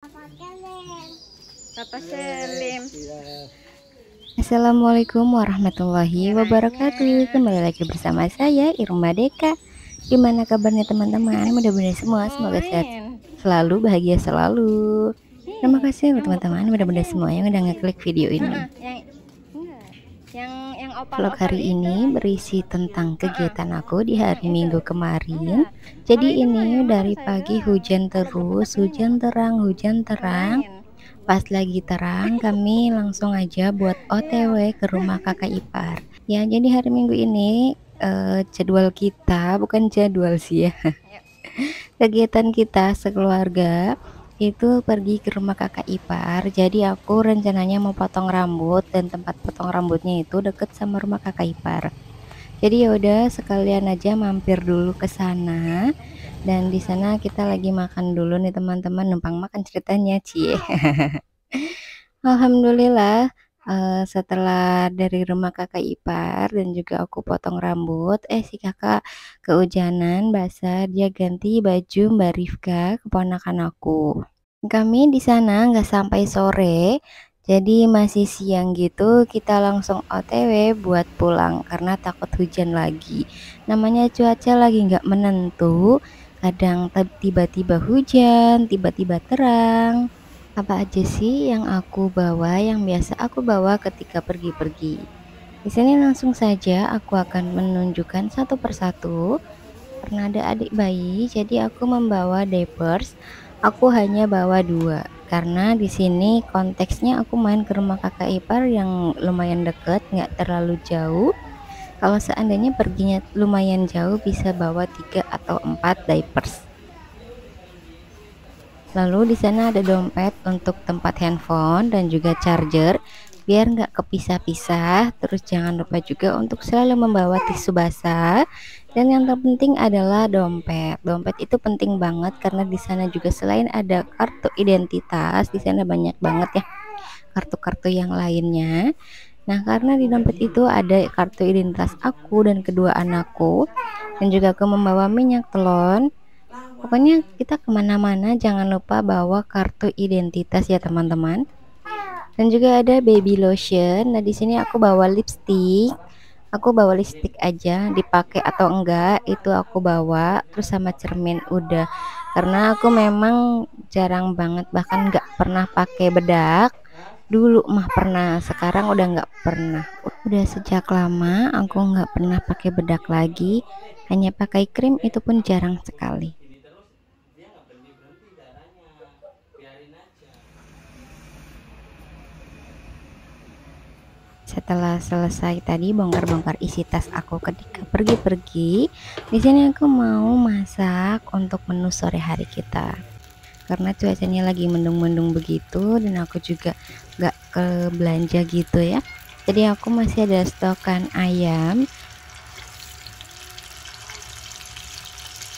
Papa Selim. Assalamualaikum warahmatullahi wabarakatuh. Kembali lagi bersama saya Irma Deka. Gimana kabarnya teman-teman? Mudah-mudahan semua semoga sehat selalu, bahagia selalu. Terima kasih loh teman-teman. Mudah-mudahan semua yang udah ngeklik video ini. Yang Vlog opal-opal hari itu. ini berisi tentang kegiatan aku di hari Minggu kemarin. Jadi ini dari pagi hujan terus, hujan terang. Pas lagi terang, kami langsung aja buat OTW ke rumah kakak ipar. Ya, jadi hari Minggu ini jadwal kita, bukan jadwal sih ya. Kegiatan kita sekeluarga itu pergi ke rumah kakak ipar. Jadi aku rencananya mau potong rambut dan tempat potong rambutnya itu deket sama rumah kakak ipar. Jadi ya udah sekalian aja mampir dulu ke sana. Dan di sana kita lagi makan dulu nih teman-teman, numpang makan ceritanya, cie. Alhamdulillah, setelah dari rumah kakak ipar dan juga aku potong rambut, si kakak kehujanan basah, dia ganti baju Mbak Rifka, keponakan aku. Kami di sana nggak sampai sore, jadi masih siang gitu kita langsung OTW buat pulang karena takut hujan lagi. Namanya cuaca lagi nggak menentu, kadang tiba-tiba hujan, tiba-tiba terang. Apa aja sih yang aku bawa, yang biasa aku bawa ketika pergi-pergi? Di sini langsung saja aku akan menunjukkan satu persatu. Karena ada adik bayi, jadi aku membawa diapers. Aku hanya bawa dua, karena di sini konteksnya aku main ke rumah kakak ipar yang lumayan deket, nggak terlalu jauh. Kalau seandainya perginya lumayan jauh, bisa bawa 3 atau 4 diapers. Lalu di sana ada dompet untuk tempat handphone dan juga charger biar nggak kepisah-pisah. Terus jangan lupa juga untuk selalu membawa tisu basah. Dan yang terpenting adalah dompet. Dompet itu penting banget karena di sana juga selain ada kartu identitas, di sana banyak banget ya kartu-kartu yang lainnya. Nah, karena di dompet itu ada kartu identitas aku dan kedua anakku, dan juga aku membawa minyak telon. Pokoknya kita kemana-mana jangan lupa bawa kartu identitas ya teman-teman. Dan juga ada baby lotion. Nah di sini aku bawa lipstick. Aku bawa lipstick aja, dipakai atau enggak itu aku bawa. Terus sama cermin udah. Karena aku memang jarang banget, bahkan nggak pernah pakai bedak. Dulu mah pernah, sekarang udah nggak pernah. Udah sejak lama aku nggak pernah pakai bedak lagi. Hanya pakai krim, itu pun jarang sekali. Setelah selesai tadi bongkar-bongkar isi tas aku ketika pergi-pergi, di sini aku mau masak untuk menu sore hari kita. Karena cuacanya lagi mendung-mendung begitu dan aku juga gak ke belanja gitu ya. Jadi aku masih ada stokan ayam.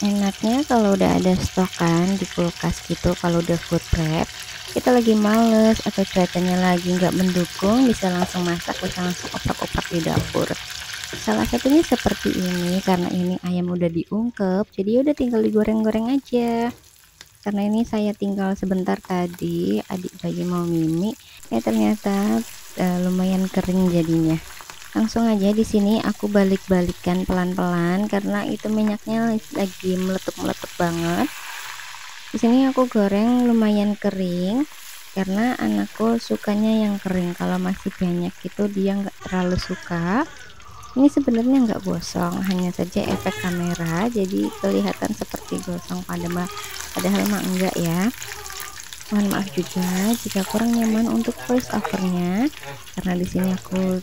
Enaknya kalau udah ada stokan di kulkas gitu, kalau udah food prep, kita lagi males atau cuacanya lagi nggak mendukung, bisa langsung masak, bisa langsung opak-opak di dapur. Salah satunya seperti ini, karena ini ayam udah diungkep, jadi udah tinggal digoreng-goreng aja. Karena ini saya tinggal sebentar tadi, adik bayi mau mimi, ternyata lumayan kering jadinya. Langsung aja di sini aku balik-balikan pelan-pelan karena itu minyaknya lagi meletup-meletup banget. Di sini aku goreng lumayan kering karena anakku sukanya yang kering. Kalau masih banyak itu dia nggak terlalu suka. Ini sebenarnya nggak gosong, hanya saja efek kamera jadi kelihatan seperti gosong padahal mah enggak ya. Mohon maaf juga jika kurang nyaman untuk voice overnya karena di sini aku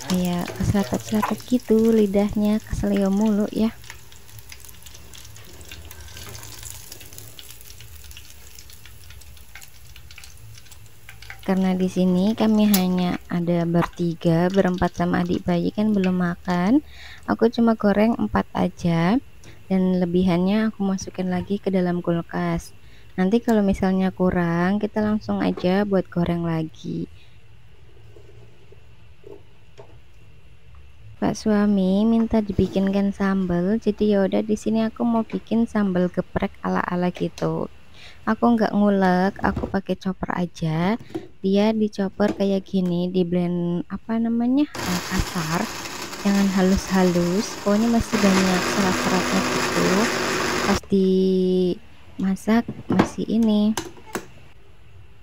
kayak keselatat-selatat gitu, lidahnya keselio mulu ya. Karena di sini kami hanya ada berempat sama adik bayi kan belum makan. Aku cuma goreng 4 aja dan lebihannya aku masukin lagi ke dalam kulkas. Nanti kalau misalnya kurang, kita langsung aja buat goreng lagi. Pak suami minta dibikinkan sambal, jadi yaudah di sini aku mau bikin sambal geprek ala-ala gitu. Aku nggak ngulek, aku pakai chopper aja. Dia dichopper kayak gini, di blend apa namanya, kasar, jangan halus-halus, pokoknya masih banyak serat-seratnya gitu. Pas dimasak masih ini.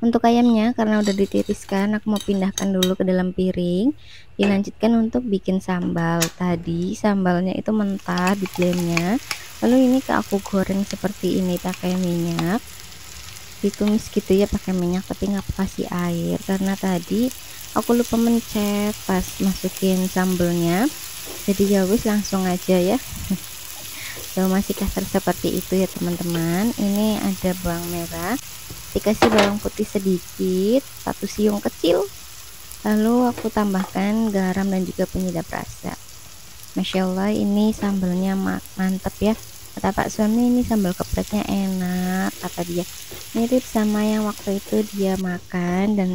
Untuk ayamnya karena udah ditiriskan, aku mau pindahkan dulu ke dalam piring. Dilanjutkan untuk bikin sambal. Tadi sambalnya itu mentah di blendnya, lalu ini aku goreng seperti ini pakai minyak, ditumis gitu ya pakai minyak, tapi nggak kasih air karena tadi aku lupa mencet pas masukin sambelnya. Jadi ya wis langsung aja ya. Kalau masih kasar seperti itu ya teman-teman. Ini ada bawang merah, dikasih bawang putih sedikit, 1 siung kecil, lalu aku tambahkan garam dan juga penyedap rasa. Masya Allah, ini sambalnya mantep ya, kata Pak suami. Ini sambal gepreknya enak, kata dia, mirip sama yang waktu itu dia makan, dan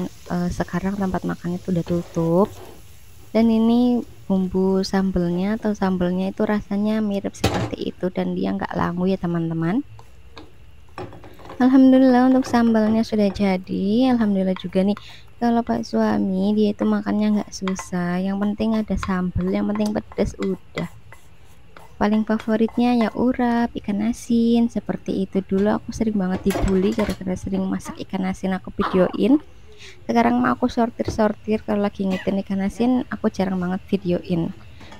sekarang tempat makannya itu udah tutup. Dan ini bumbu sambelnya atau sambelnya itu rasanya mirip seperti itu, dan dia nggak langu ya teman-teman. Alhamdulillah untuk sambalnya sudah jadi. Alhamdulillah juga nih, kalau Pak suami dia itu makannya nggak susah, yang penting ada sambal, yang penting pedas udah. Paling favoritnya ya urap, ikan asin, seperti itu. Dulu aku sering banget dibully gara-gara sering masak ikan asin, aku videoin. Sekarang mah aku sortir-sortir, kalau lagi ngitin ikan asin aku jarang banget videoin.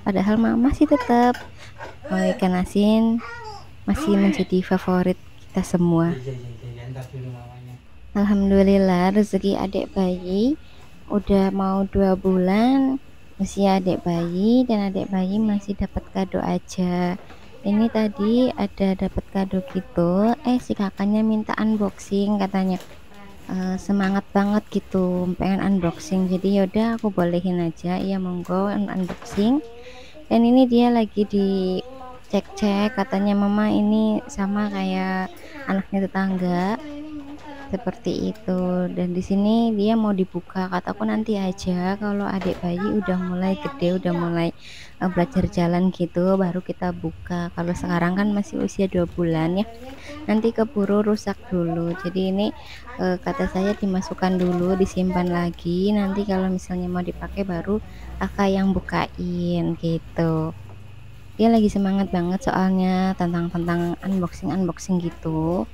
Padahal mama sih tetap ikan asin masih menjadi favorit kita semua. Alhamdulillah rezeki adik bayi udah mau 2 bulan usia adik bayi, dan adik bayi masih dapat kado aja. Ini tadi ada dapat kado gitu, si kakaknya minta unboxing katanya. Semangat banget gitu pengen unboxing, jadi yaudah aku bolehin aja, ya monggo unboxing. Dan ini dia lagi dicek-cek, katanya mama ini sama kayak anaknya tetangga, seperti itu. Dan di sini dia mau dibuka, kataku nanti aja kalau adik bayi udah mulai gede, udah mulai belajar jalan gitu baru kita buka. Kalau sekarang kan masih usia 2 bulan ya, nanti keburu rusak dulu. Jadi ini kata saya dimasukkan dulu, disimpan lagi, nanti kalau misalnya mau dipakai baru kakak yang bukain gitu. Dia lagi semangat banget soalnya tentang unboxing gitu.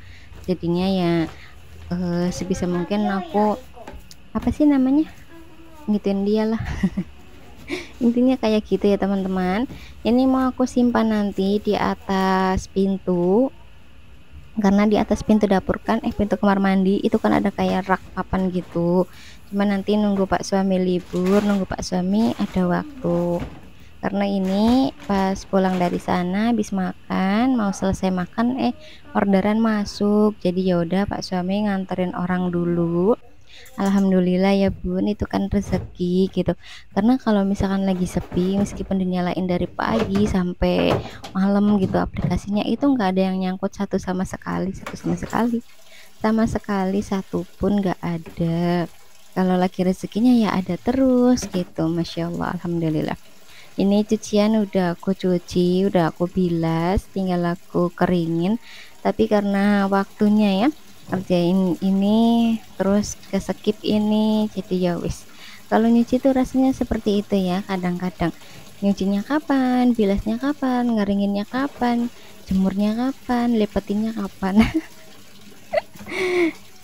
Jadinya ya sebisa mungkin aku apa sih namanya, ngituin dia lah. Intinya kayak gitu ya teman-teman. Ini mau aku simpan nanti di atas pintu, karena di atas pintu dapur kan pintu kamar mandi itu kan ada kayak rak papan gitu. Cuma nanti nunggu Pak suami libur, nunggu Pak suami ada waktu, karena ini pas pulang dari sana habis makan, mau selesai makan orderan masuk. Jadi yaudah Pak suami nganterin orang dulu. Alhamdulillah ya bun, itu kan rezeki gitu. Karena kalau misalkan lagi sepi, meskipun dinyalain dari pagi sampai malam gitu aplikasinya, itu nggak ada yang nyangkut satu sama sekali, satu pun nggak ada. Kalau lagi rezekinya ya ada terus gitu. Masya Allah, alhamdulillah. Ini cucian udah aku cuci, udah aku bilas, tinggal aku keringin. Tapi karena waktunya ya kerjain ini terus ke skip ini, jadi ya wis. Kalau nyuci tuh rasanya seperti itu ya, kadang-kadang nyucinya kapan, bilasnya kapan, ngeringinnya kapan, jemurnya kapan, lipetinnya kapan.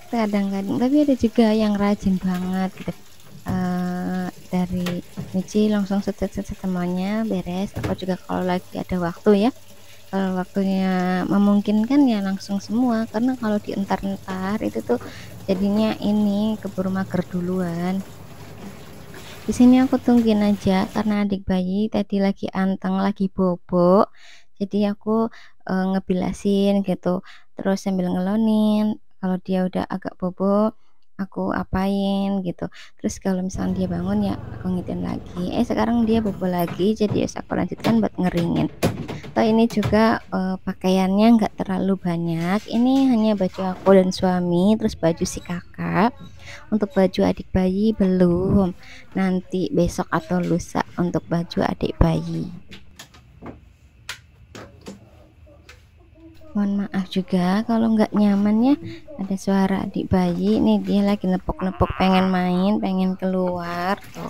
Kadang-kadang, tapi ada juga yang rajin banget gitu. Dari nyuci langsung set semuanya beres. Aku juga kalau lagi ada waktu ya, kalau waktunya memungkinkan ya langsung semua, karena kalau dientar-entar itu tuh jadinya ini keburu mager duluan. Di sini aku tungguin aja karena adik bayi tadi lagi anteng, lagi bobo, jadi aku ngebilasin gitu, terus sambil ngelonin. Kalau dia udah agak bobo aku apain gitu, terus kalau misalnya dia bangun ya aku ngitin lagi. Sekarang dia bobo lagi, jadi ya aku lanjutkan buat ngeringin. Ini juga pakaiannya nggak terlalu banyak, ini hanya baju aku dan suami, terus baju si kakak. Untuk baju adik bayi belum, nanti besok atau lusa untuk baju adik bayi. Mohon maaf juga kalau nggak nyaman ya, ada suara adik bayi nih, dia lagi nepok-nepok pengen main, pengen keluar tuh.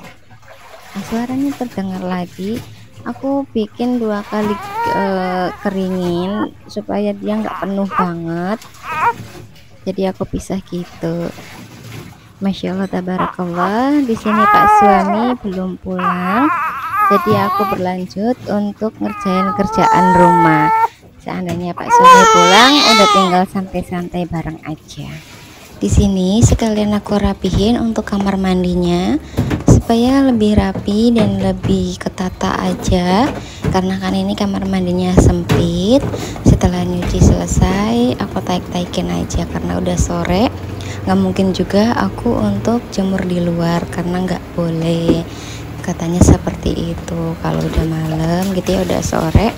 Nah, suaranya terdengar lagi. Aku bikin 2 kali keringin supaya dia nggak penuh banget, jadi aku pisah gitu. Masya Allah tabarakallah, di sini Pak suami belum pulang, jadi aku berlanjut untuk ngerjain kerjaan rumah. Seandainya Pak suami pulang, udah tinggal santai-santai bareng aja. Di sini sekalian aku rapihin untuk kamar mandinya supaya lebih rapi dan lebih ketata aja, karena kan ini kamar mandinya sempit. Setelah nyuci selesai, aku taik-taikin aja karena udah sore. Nggak mungkin juga aku untuk jemur di luar karena nggak boleh, katanya seperti itu. Kalau udah malam gitu ya, udah sore,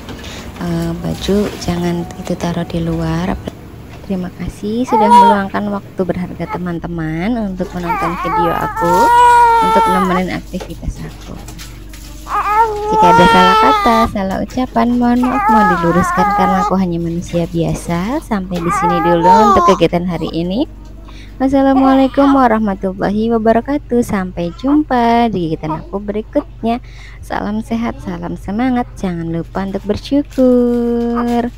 baju jangan itu taruh di luar. Terima kasih sudah meluangkan waktu berharga teman-teman untuk menonton video aku, untuk nemenin aktivitas aku. Jika ada salah kata, salah ucapan, mohon maaf, mohon diluruskan karena aku hanya manusia biasa. Sampai di sini dulu untuk kegiatan hari ini. Wassalamualaikum warahmatullahi wabarakatuh. Sampai jumpa di kegiatan aku berikutnya. Salam sehat, salam semangat. Jangan lupa untuk bersyukur.